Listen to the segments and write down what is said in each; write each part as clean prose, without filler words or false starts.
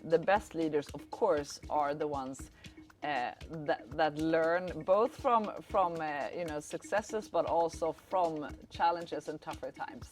the best leaders, of course, are the ones that learn both from successes, but also from challenges and tougher times.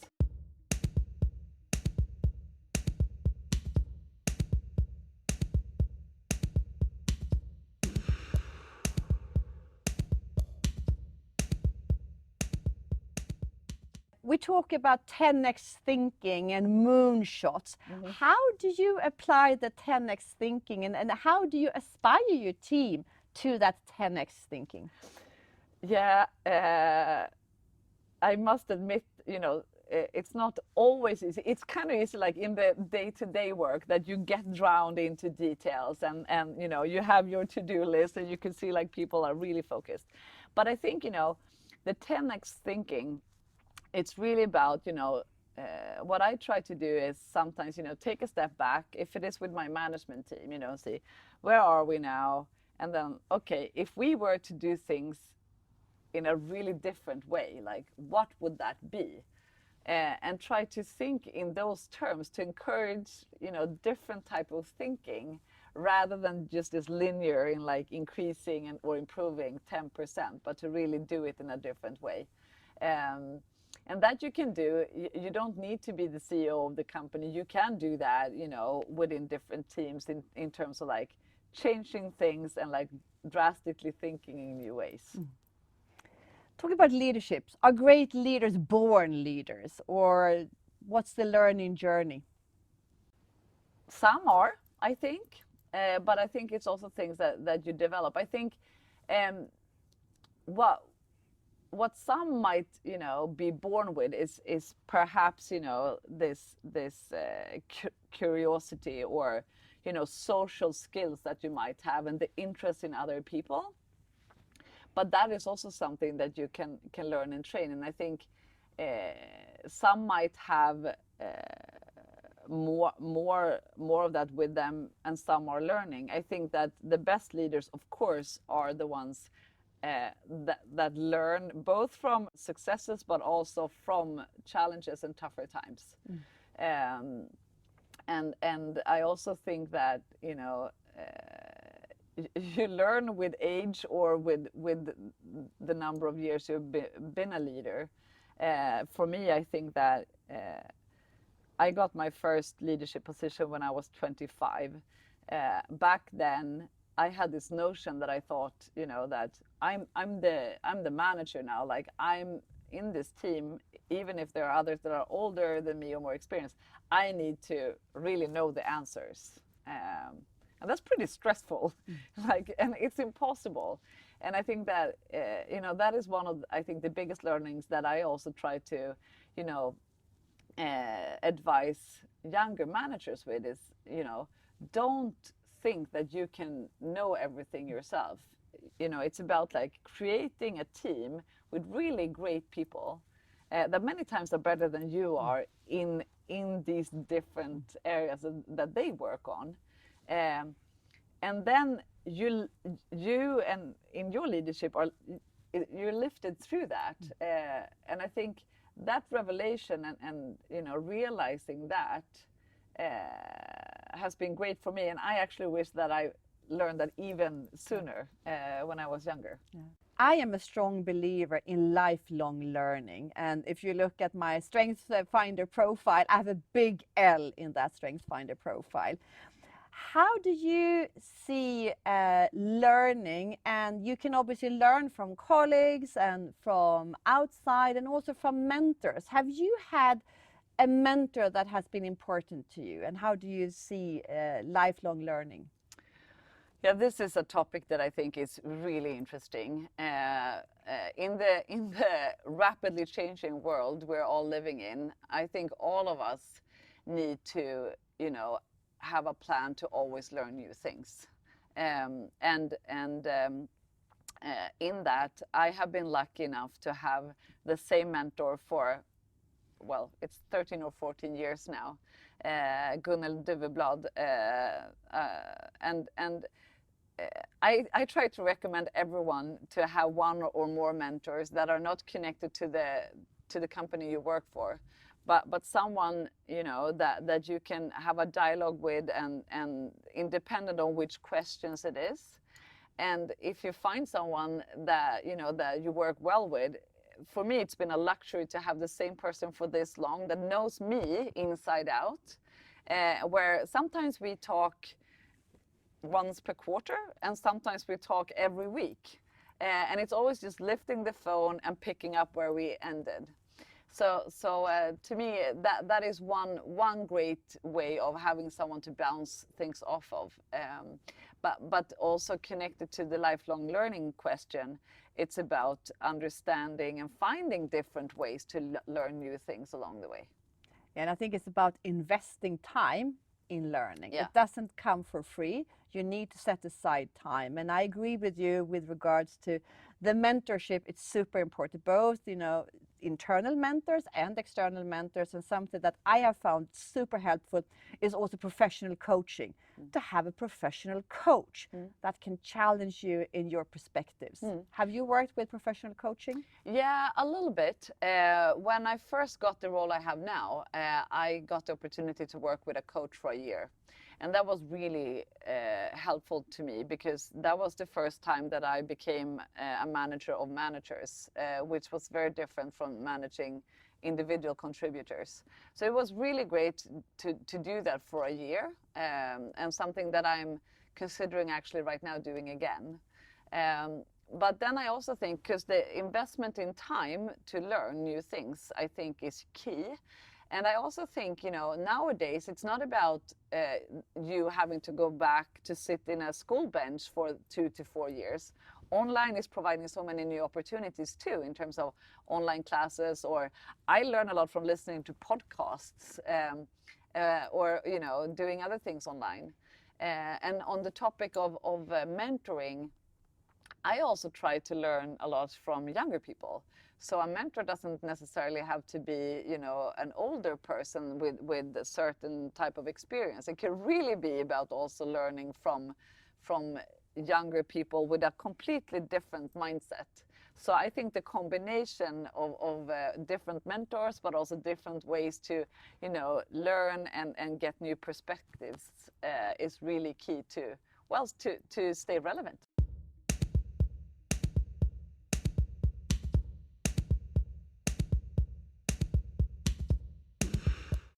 We talk about 10x thinking and moonshots. Mm-hmm. How do you apply the 10x thinking, and how do you aspire your team to that 10x thinking? Yeah, I must admit, it's not always easy. It's kind of easy, like in the day-to-day work, that you get drowned into details, and you have your to-do list, and you can see like people are really focused. But I think the 10x thinking, it's really about what I try to do is sometimes take a step back. If it is with my management team, see where are we now, and then okay, if we were to do things in a really different way, like what would that be? And try to think in those terms to encourage different type of thinking, rather than just this linear in like increasing or improving 10%, but to really do it in a different way. And that you can do. You don't need to be the CEO of the company. You can do that, within different teams in terms of like changing things and like drastically thinking in new ways. Mm. Talking about leaderships, are great leaders born leaders, or what's the learning journey? Some are, I think, but I think it's also things that you develop. I think what some might be born with is perhaps this curiosity, or social skills that you might have, and the interest in other people. But that is also something that you can learn and train. And I think some might have more of that with them, and some are learning. I think that the best leaders, of course, are the ones that learn both from successes, but also from challenges and tougher times. Mm. And I also think that you learn with age, or with the number of years you've been a leader. For me, I think that I got my first leadership position when I was 25. Back then, I had this notion that I thought, that I'm the manager now. Like, I'm in this team, even if there are others that are older than me or more experienced, I need to really know the answers. And that's pretty stressful, and it's impossible. And I think that, that is one of, I think, the biggest learnings that I also try to, advise younger managers with is, don't think that you can know everything yourself. It's about like creating a team with really great people that many times are better than you are in these different areas that they work on. And then you and in your leadership you're lifted through that. And I think that revelation and realizing that has been great for me. And I actually wish that I learned that even sooner when I was younger. Yeah. I am a strong believer in lifelong learning. And if you look at my Strengths Finder profile, I have a big L in that Strengths Finder profile. How do you see learning? And you can obviously learn from colleagues and from outside, and also from mentors. Have you had a mentor that has been important to you? And how do you see lifelong learning? Yeah, this is a topic that I think is really interesting. In the rapidly changing world we're all living in, I think all of us need to, have a plan to always learn new things. In that, I have been lucky enough to have the same mentor for, well, it's 13 or 14 years now, Gunnel Duveblad, and I try to recommend everyone to have one or more mentors that are not connected to the company you work for, but someone, you know, that you can have a dialogue with, and independent on which questions it is. And if you find someone that, you know, that you work well with, for me it's been a luxury to have the same person for this long that knows me inside out, where sometimes we talk once per quarter and sometimes we talk every week, and it's always just lifting the phone and picking up where we ended. So to me, that is one great way of having someone to bounce things off of. But also connected to the lifelong learning question, it's about understanding and finding different ways to learn new things along the way. And I think it's about investing time in learning. Yeah. It doesn't come for free. You need to set aside time. And I agree with you with regards to the mentorship. It's super important, both, you know, internal mentors and external mentors. And something that I have found super helpful is also professional coaching. To have a professional coach that can challenge you in your perspectives. Have you worked with professional coaching? Yeah, a little bit. When I first got the role I have now, I got the opportunity to work with a coach for a year. And that was really helpful to me, because that was the first time that I became a manager of managers, which was very different from managing individual contributors. So it was really great to do that for a year, and something that I'm considering actually right now doing again. But then I also think, because the investment in time to learn new things, I think is key. And I also think, you know, nowadays it's not about you having to go back to sit in a school bench for 2 to 4 years. Online is providing so many new opportunities too, in terms of online classes, or I learn a lot from listening to podcasts, or, you know, doing other things online. And on the topic of mentoring, I also try to learn a lot from younger people. So a mentor doesn't necessarily have to be, you know, an older person with a certain type of experience. It can really be about also learning from younger people with a completely different mindset. So I think the combination of different mentors, but also different ways to, you know, learn and get new perspectives is really key to, well, to stay relevant.